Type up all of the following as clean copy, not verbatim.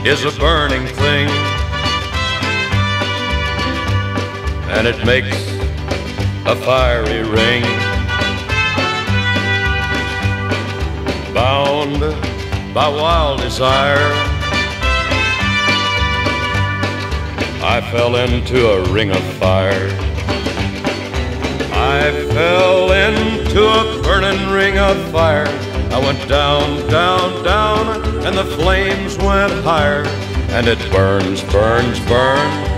is a burning thing, and it makes a fiery ring. Bound by wild desire, I fell into a ring of fire. I fell into a burning ring of fire. I went down, down, down, and the flames went higher. And it burns, burns, burns,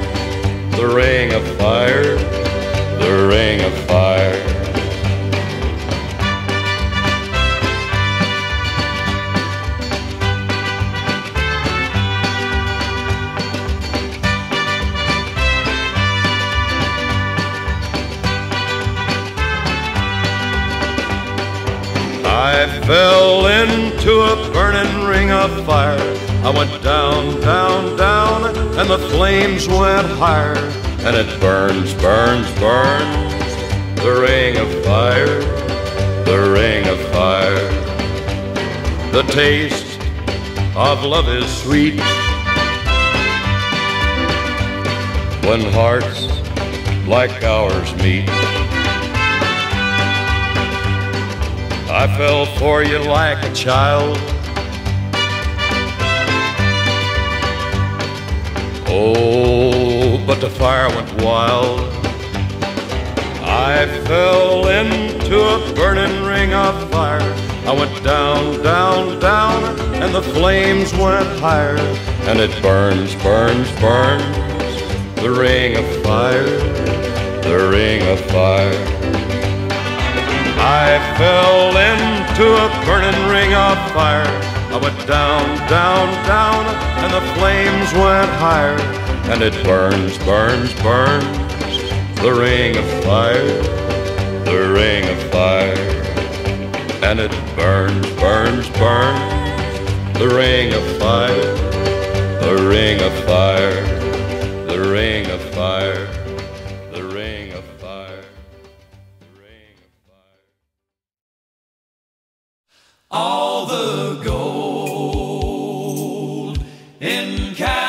the ring of fire, the ring of fire. I fell into a burning ring of fire. I went down, down, down, and the flames went higher. And it burns, burns, burns, the ring of fire, the ring of fire. The taste of love is sweet when hearts like ours meet. I fell for you like a child. Oh, but the fire went wild. I fell into a burning ring of fire. I went down, down, down, and the flames went higher. And it burns, burns, burns, the ring of fire, the ring of fire. I fell into a burning ring of fire. I went down, down, down, and the flames went higher. And it burns, burns, burns, the ring of fire, the ring of fire. And it burns, burns, burns, the ring of fire, the ring of fire, the ring of fire, the ring of fire. All the gold in California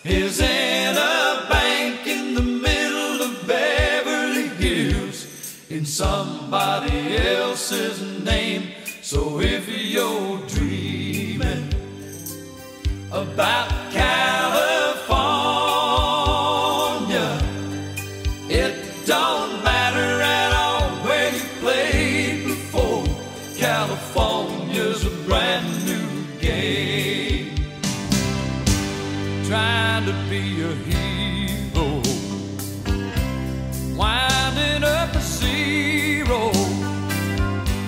is in a bank in the middle of Beverly Hills in somebody else's name. So if you're dreaming about California, it don't matter at all where you played before. California's a brand new game. Trying to be a hero, winding up a zero,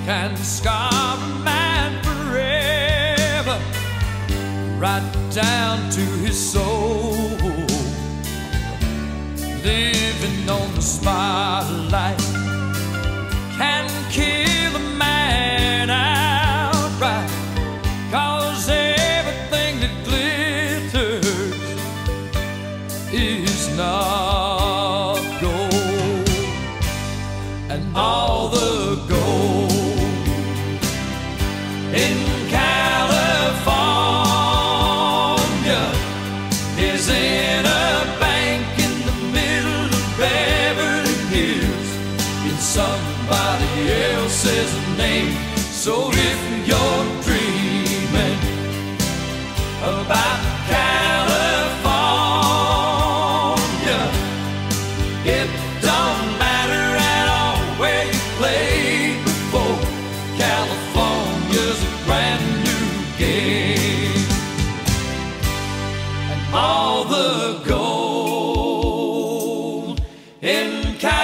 can scar a man forever, right down to his soul. Living on the spotlight can kill a man outright, 'cause everything that glitters is not gold. And all the gold in California is in a bank in the middle of Beverly Hills in somebody else's name. So if you're dreaming about California, it don't matter at all where you played before. California's a brand new game. And all the gold in California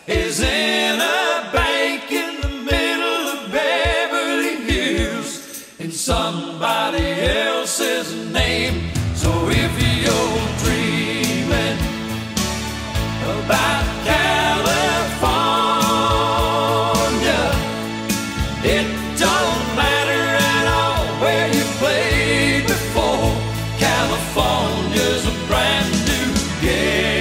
is in a bank in the middle of Beverly Hills in somebody else's name. So if you're dreaming about California, it don't matter at all where you played before. California's a brand new game.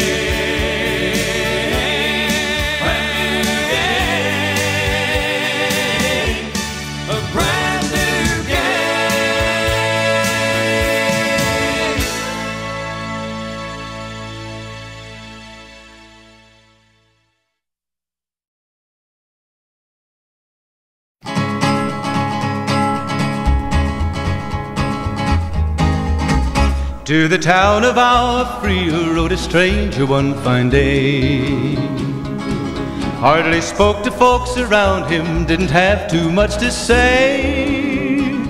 To the town of our Frio rode a stranger one fine day. Hardly spoke to folks around him, didn't have too much to say.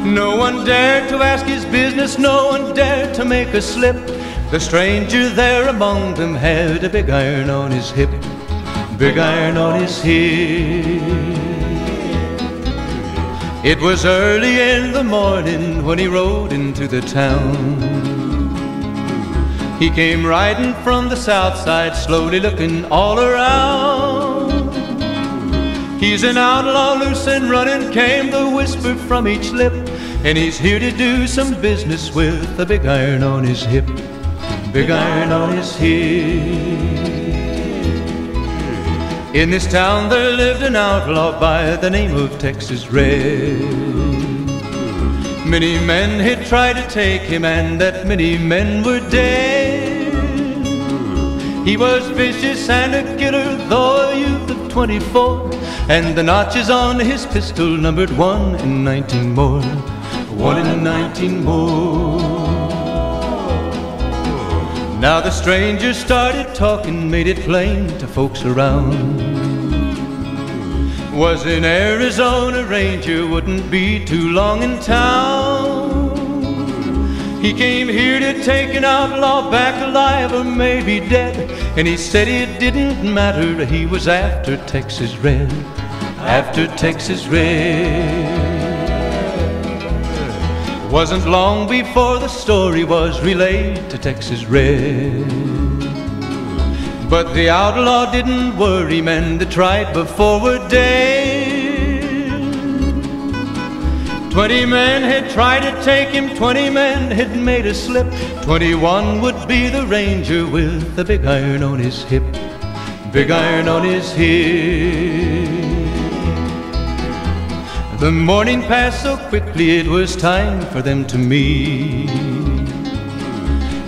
No one dared to ask his business, no one dared to make a slip. The stranger there among them had a big iron on his hip, big iron on his hip. It was early in the morning when he rode into the town. He came riding from the south side, slowly looking all around. He's an outlaw, loose and running, came the whisper from each lip, and he's here to do some business with a big iron on his hip, big iron on his hip. In this town there lived an outlaw by the name of Texas Red. Many men had tried to take him, and that many men were dead. He was vicious and a killer, though a youth of 24, and the notches on his pistol numbered 1 in 19 more, 1 in 19 more. Now the stranger started talking, made it plain to folks around. Was an Arizona Ranger, wouldn't be too long in town. He came here to take an outlaw back alive or maybe dead, and he said it didn't matter, he was after Texas Red, after Texas Red. Wasn't long before the story was relayed to Texas Red. But the outlaw didn't worry, men that tried before were dead. 20 men had tried to take him, 20 men had made a slip. 21 would be the Ranger with the big iron on his hip, big iron on his hip. The morning passed so quickly, it was time for them to meet.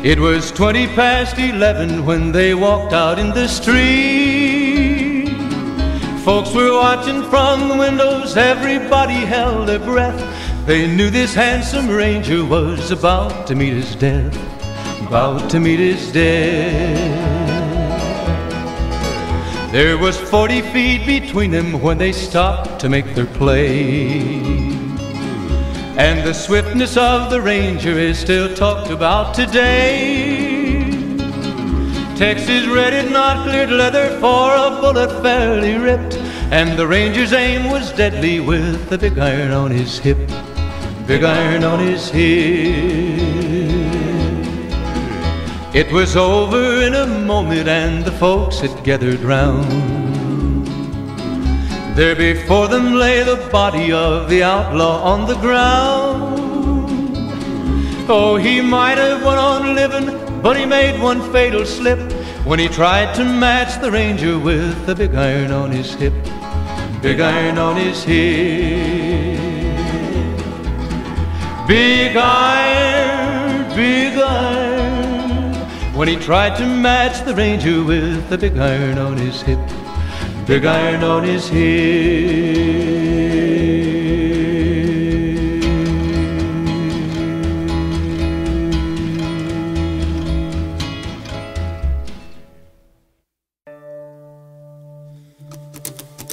It was 20 past 11 when they walked out in the street. Folks were watching from the windows, everybody held their breath. They knew this handsome Ranger was about to meet his death, about to meet his death. There was 40 feet between them when they stopped to make their play. And the swiftness of the Ranger is still talked about today. Texas Red had not cleared leather for a bullet fairly ripped, and the Ranger's aim was deadly with the big iron on his hip, big iron on his hip. It was over in a moment and the folks had gathered round. There before them lay the body of the outlaw on the ground. Oh, he might have went on living, but he made one fatal slip when he tried to match the Ranger with the big iron on his hip, big iron on his hip. Big iron, big iron, when he tried to match the Ranger with the big iron on his hip, big iron on his hip.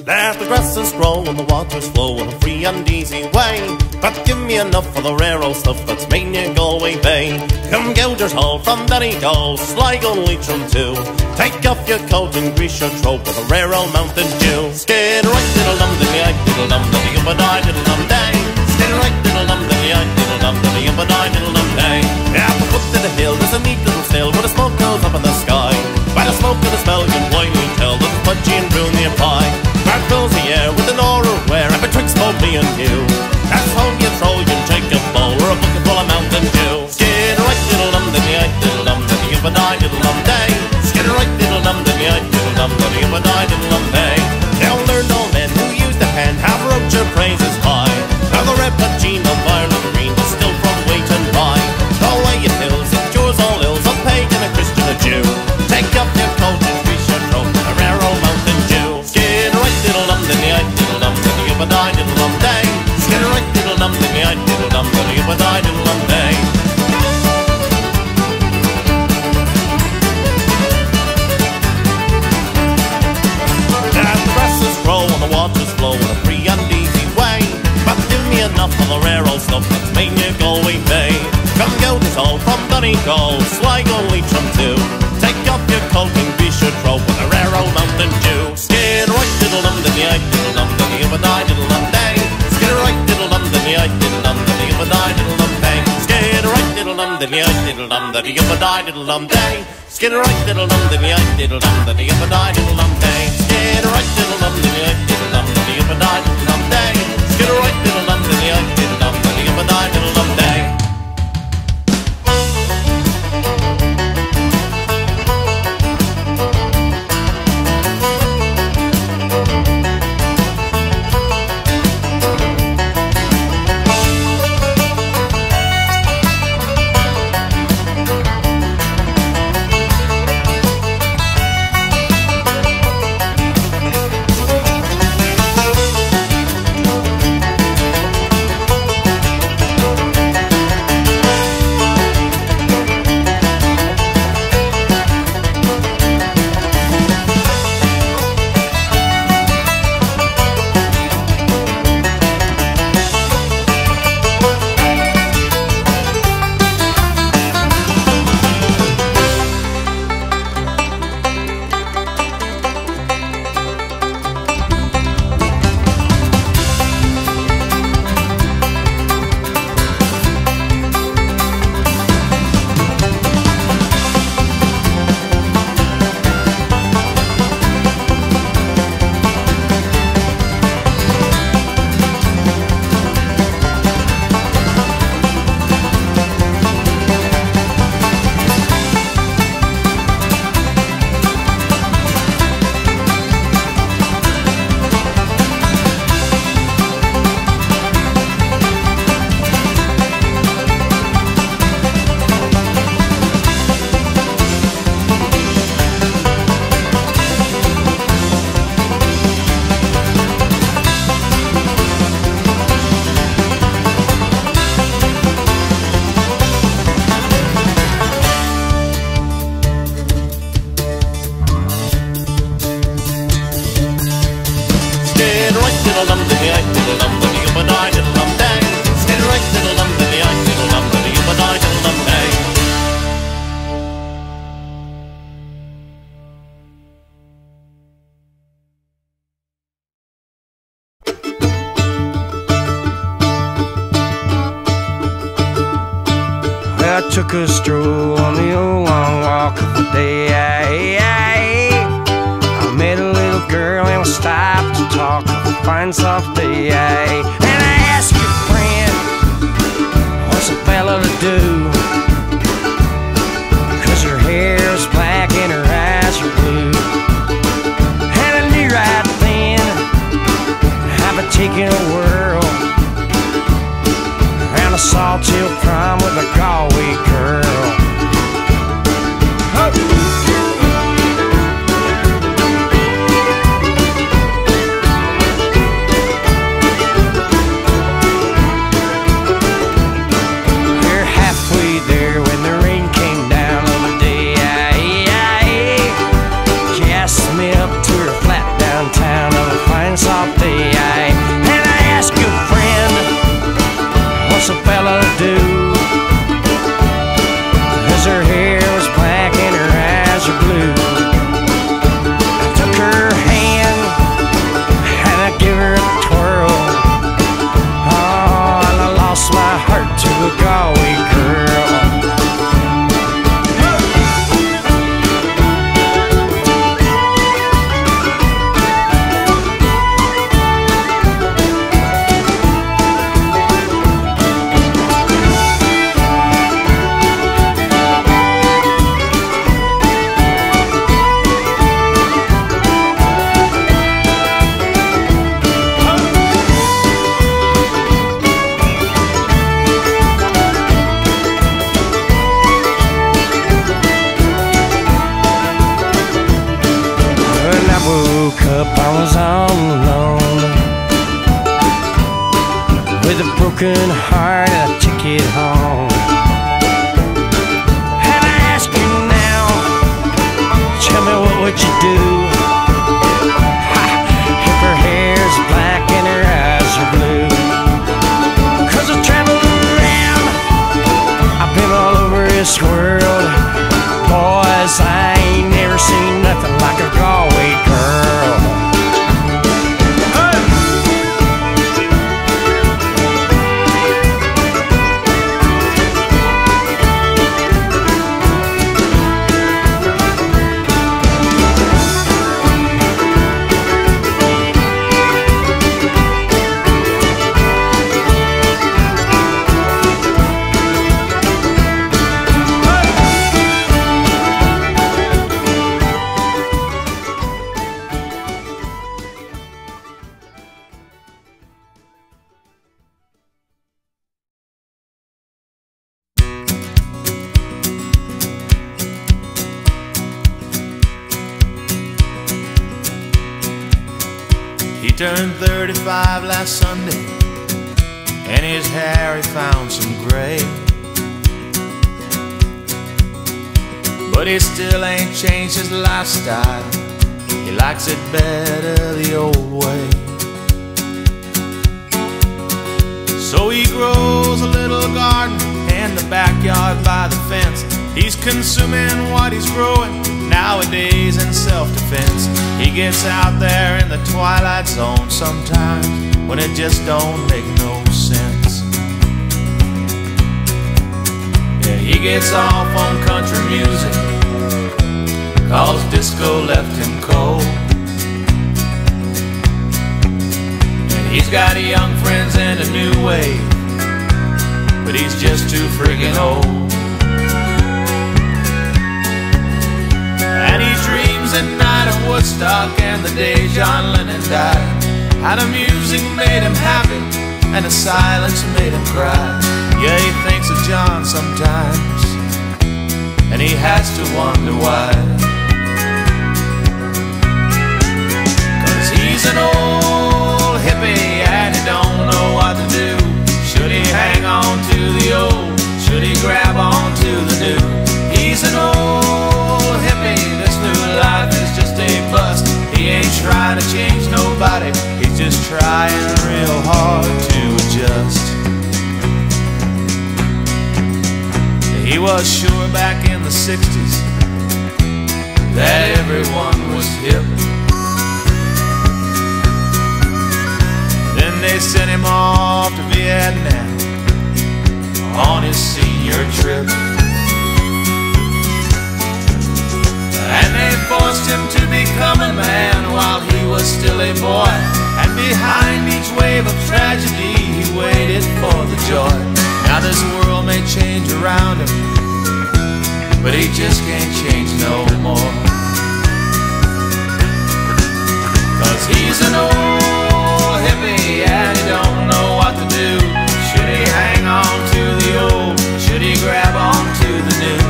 Let the grasses grow and the waters flow in a free and easy way, but give me enough for the rare old stuff that's made near Galway Bay. Come Gougers Hall from Donegal, Sligo and Leitrim too. Take off your coat and grease your throat with a rare old Mountain Dew. Skid right diddle dum diddly I diddle dum diddly up and I diddle dum day. Skid right diddle dum diddly I diddle dum diddly up and I diddle dum day. At the foot of the hill there's a neat little still where the smoke goes up in the sky. By the smoke of the smell you wine we tell there's a pudgy and brew nearby. That fills the air with an aura where and betwixt both me and you. That's how you throw you take a bowl or a bucket full of Mountain Dew. Skid right diddle dum diddly I diddle dum diddly up and I diddle dum day. Skid right diddle dum diddly I diddle dum diddly up and I diddle dum day. Now learned all men who use the pen have wrote your praises high. Now the red Gene of Ireland green is still from wheat and rye. Galway it hills, it cures all ills, a pagan, a Christian, a Jew. Take up your coat and grease your throat, a rare old Mountain Dew. Skid right diddle dum diddly I diddle dum diddly up and I diddle dum day. Skid right diddle dum diddly I diddle dum diddly up and I diddle dum day. for the rare old stuff that's made you Galway Bay. Come Gelders all from Donegal, Sligo, Leitrim too. Take off your coat and be sure throw with a rare old Mountain Dew. Skid right diddle dum diddy I diddle dum diddy up a die diddle dum day. Skid right diddle dum diddy I diddle dum diddy up a die diddle dum day. Skid right diddle dum diddy I diddle dum diddy up a die diddle dum day. Skid right diddle dum diddy I diddle dum diddy up a die diddle dum day. Skid right diddle dum diddy I diddle dum diddy up a die diddle dum day. Skid right diddle dum diddy I diddle dum diddy up a die diddle dum day. I took a stroll on the old long walk of the day. I met a little girl and we stopped to talk of a fine soft day. And I asked your friend, what's a fella to do? 'Cause her hair is black and her eyes are blue. And I knew right then I've been taking a whirl around a Sawtell prom with a Galway girl. We're halfway there when the rain came down on the day. She asked me up to her flat downtown on a fine soft day. And I asked your friend, what's a fella to do? 'Cause her hair was black and her eyes are blue. I took her hand and I gave her a twirl. Oh, and I lost my heart to a Galway girl. I was all alone with a broken heart and a ticket home. And I ask you now, tell me what would you do if her hair's black and her eyes are blue? 'Cause turned 35 last Sunday, and his hair he found some gray. But he still ain't changed his lifestyle. He likes it better the old way. So he grows a little garden in the backyard by the fence. He's consuming what he's growing nowadays in self-defense. He gets out there in the twilight zone sometimes when it just don't make no sense. Yeah, he gets off on country music, 'cause disco left him cold. And he's got young friends and a new wave, but he's just too friggin' old. And he dreams at night of Woodstock and the day John Lennon died. How the music made him happy and the silence made him cry. Yeah, he thinks of John sometimes, and he has to wonder why. 'Cause he's an old hippie and he don't know what to do. Should he hang on to the old? Should he grab on to the new? He's an old hippie, this new life is just a bust. He ain't trying to change nobody, he's just trying real hard to adjust. He was sure back in the 60s that everyone was hip. Then they sent him off to Vietnam on his senior trip. And they forced him to become a man while he was still a boy. And behind each wave of tragedy he waited for the joy. Now this world may change around him, but he just can't change no more. 'Cause he's an old hippie and he don't know what to do. Should he hang on to the old? Should he grab on to the new?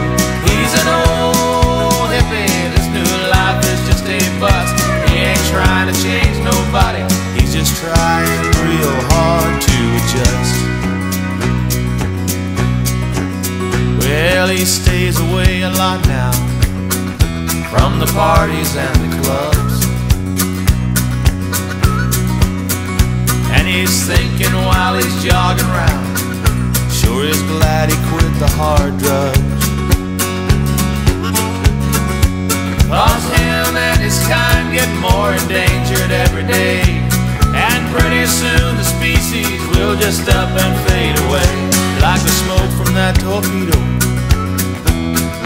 He's an old hippie, this new life is just a bust. He ain't trying to change nobody, he's just trying real hard to adjust. Well, he stays away a lot now from the parties and the clubs. And he's thinking while he's jogging around, sure is glad he quit the hard drugs. 'Cause him and his kind get more endangered every day, and pretty soon the species will just up and fade away, like the smoke from that torpedo,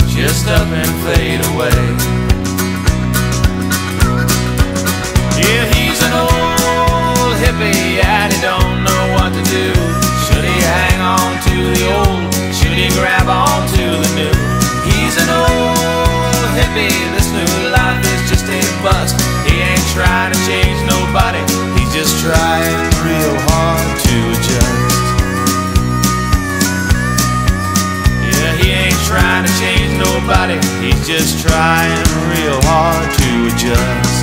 just up and fade away. Yeah, he's an old hippie and he don't know what to do. Should he hang on to the old? Should he grab on to the new? He's an old hippie, this new life is just a bust. He ain't trying to change nobody, he's just trying real hard to adjust. Yeah, he ain't trying to change nobody, he's just trying real hard to adjust.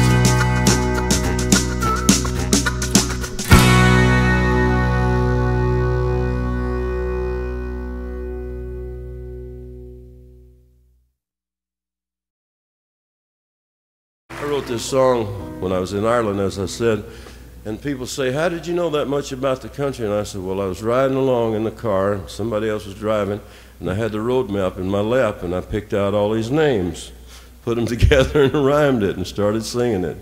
I wrote this song when I was in Ireland, as I said, and people say, "How did you know that much about the country?" And I said, well, I was riding along in the car, somebody else was driving, and I had the road map in my lap, and I picked out all these names, put them together and rhymed it, and started singing it.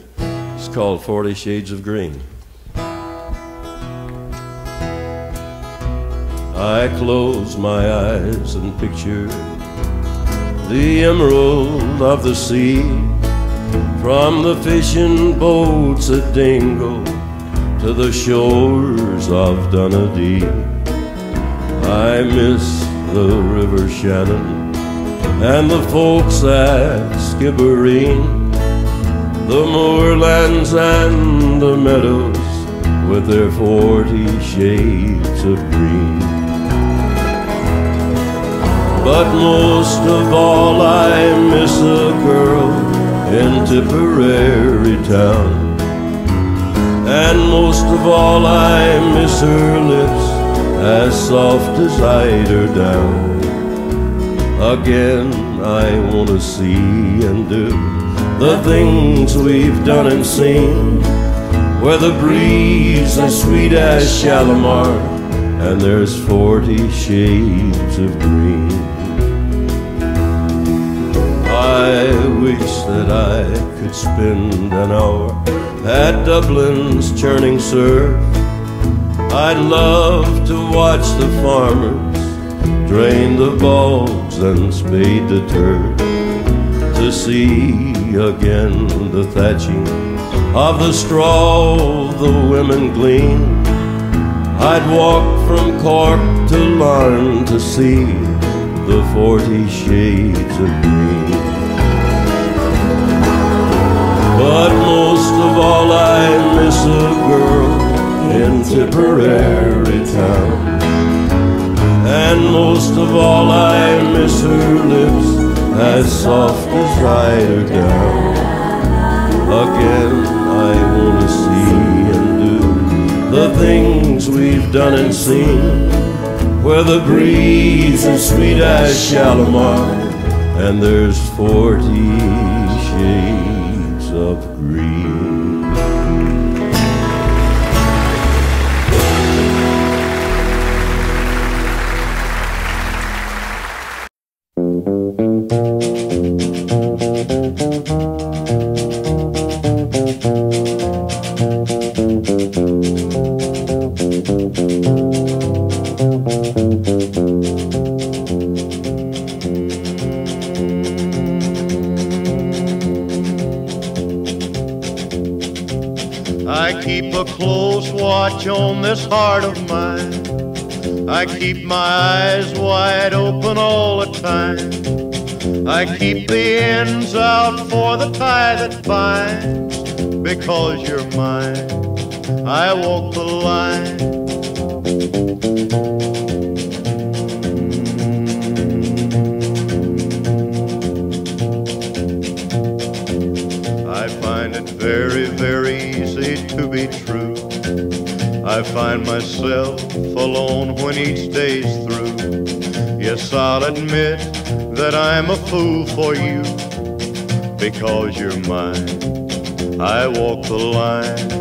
It's called 40 Shades of Green. I close my eyes and picture the emerald of the sea, from the fishing boats at Dingle to the shores of Dunedin. I miss the River Shannon and the folks at Skibbereen, the moorlands and the meadows with their 40 shades of green. But most of all I miss a girl in Tipperary town, And most of all I miss her lips, as soft as eider down. Again I want to see and do the things we've done and seen, where the breeze is sweet as Shalimar, and there's 40 shades of green. I wish that I could spend an hour at Dublin's churning surf. I'd love to watch the farmers drain the bogs and spade the turf, to see again the thatching of the straw the women glean. I'd walk from Cork to Larne to see the 40 shades of green. But most of all I miss a girl in Tipperary town, and most of all I miss her lips, as soft as eider down. Again I want to see and do the things we've done and seen, where the breeze is sweet as Shalimar, and there's 40 shades of green. I keep a close watch on this heart of mine. I keep my eyes wide open all the time. I keep the ends out for the tie that binds. Because you're mine, I walk the line. I find it very, very easy to be true. I find myself alone when each day's through. Yes, I'll admit that I'm a fool for you. Because you're mine, I walk the line.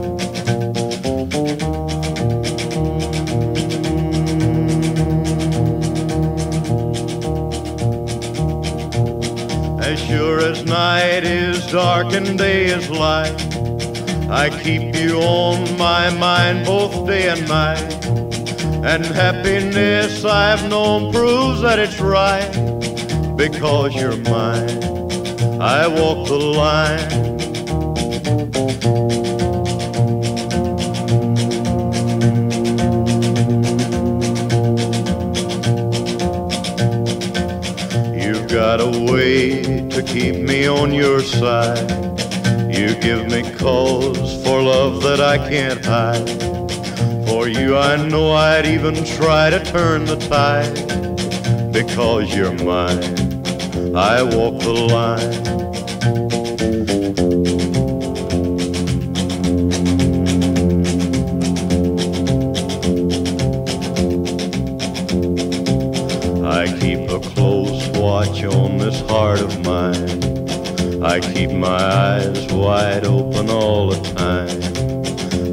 As sure as night is dark and day is light, I keep you on my mind both day and night. And happiness I've known proves that it's right. Because you're mine, I walk the line. You've got a way to keep me on your side. You give me cause for love that I can't hide. For you I know I'd even try to turn the tide. Because you're mine, I walk the line. I keep a close watch on this heart of mine. I keep my eyes wide open all the time.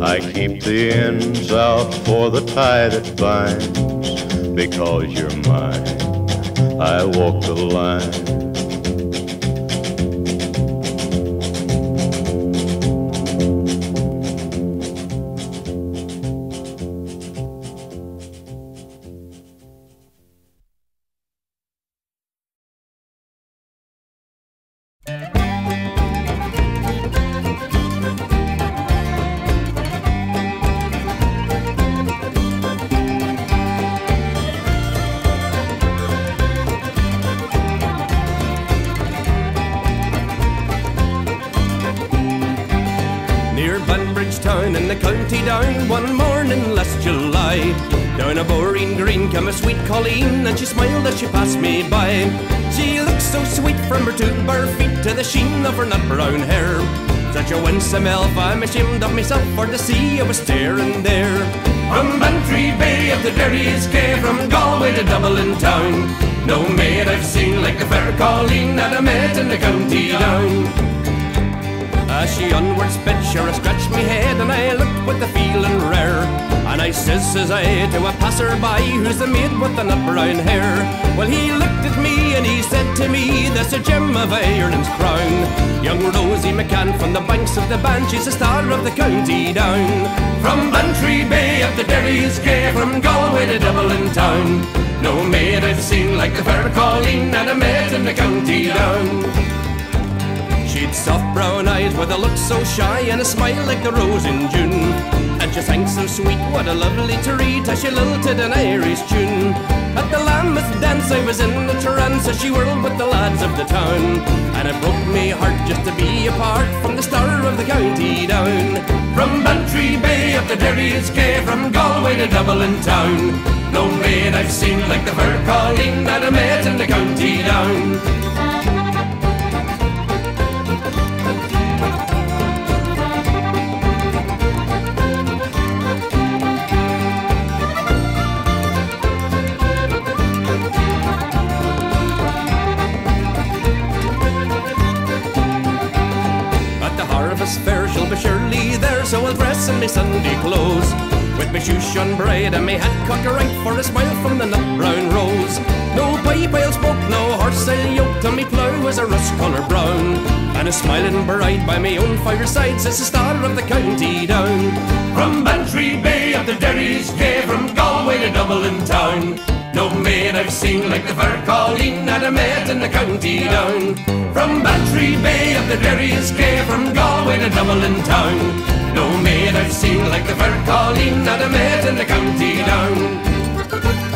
I keep the ends out for the tie that binds. Because you're mine, I walk the line. Town in the county down one morning last July. Down a Boreen Green came a sweet Colleen, and she smiled as she passed me by. She looked so sweet from her two bare feet to the sheen of her nut brown hair. Such a winsome elf, I'm ashamed of myself for to see I was staring there. From Bantry Bay up to Derry's Cay, from Galway to Dublin town, no maid I've seen like the fair Colleen that I met in the county down. As she onward sped, sure I scratched me head, and I looked with the feeling rare. And I says I to a passer-by, who's the maid with the nut brown hair. Well, he looked at me and he said to me, that's a gem of Ireland's crown. Young Rosie McCann from the banks of the Bann, she's the star of the county down. From Bantry Bay up to Derry's Cay, from Galway to Dublin town, no maid I've seen like the fair Colleen that I met in the county down. She'd soft brown eyes with a look so shy and a smile like the rose in June. And she sang so sweet, what a lovely treat, as she lilted an Irish tune. At the Lambeth dance I was in a trance as she whirled with the lads of the town. And it broke me heart just to be apart from the star of the county down. From Bantry Bay up to Derry's Cay, from Galway to Dublin town, no maid I've seen like the fair Colleen that I met in the county down. Fair she'll be surely there, so I'll dress in me Sunday clothes, with me shoes shone bright and me hat cocked right for a smile from the nut brown rose. No pipe I'll smoke, no horse I'll yoke, till me plough is a rust colour brown. And a smiling bride by me own fireside says the star of the county down. From Bantry Bay up to Derry's Cay, from Galway to Dublin town, no maid I've seen like the fair Colleen that I met in the county down. From Bantry Bay up to Derry's Cay, from Galway to Dublin town, no maid I've seen like the fair Colleen that I met in the county down.